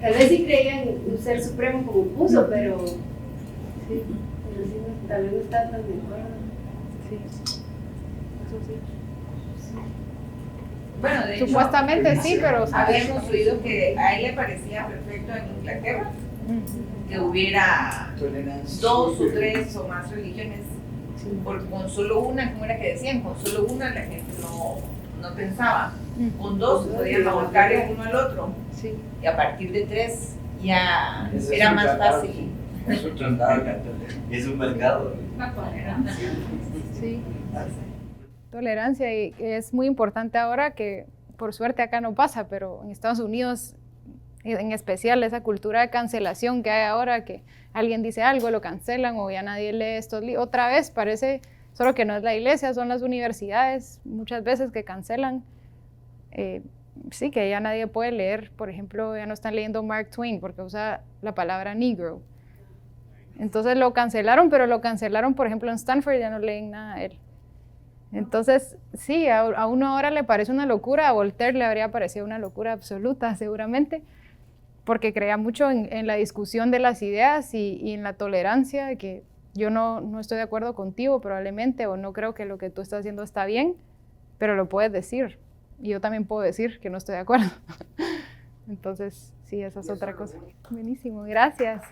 tal vez sí creían en un ser supremo como puso, pero sí, tal vez no están tan de acuerdo. Sí, eso sí. Bueno, de hecho, Supuestamente sí, pero habíamos oído que a él le parecía perfecto en Inglaterra que hubiera Tolerancia. 2 o 3 o más religiones. Porque con solo una, como era que decían, con solo una la gente no pensaba. Con 2 se podían ahorcar el uno al otro. Sí. Y a partir de 3 ya Ese era es un más tratado. fácil. Es un tratado. Es un mercado. La tolerancia. Sí. Tolerancia, y es muy importante ahora que por suerte acá no pasa, pero en Estados Unidos en especial esa cultura de cancelación que hay ahora, que alguien dice algo, lo cancelan o ya nadie lee estos libros. Otra vez parece, solo que no es la iglesia, son las universidades muchas veces que cancelan. Sí, que ya nadie puede leer, por ejemplo, ya no están leyendo Mark Twain porque usa la palabra negro. Entonces lo cancelaron, pero lo cancelaron, por ejemplo, en Stanford ya no leen nada de él. Entonces, sí, a uno ahora le parece una locura, a Voltaire le habría parecido una locura absoluta, seguramente, porque creía mucho en la discusión de las ideas y en la tolerancia, de que yo no estoy de acuerdo contigo probablemente, o no creo que lo que tú estás haciendo está bien, pero lo puedes decir, y yo también puedo decir que no estoy de acuerdo. Entonces, sí, esa es otra cosa. Buenísimo, gracias.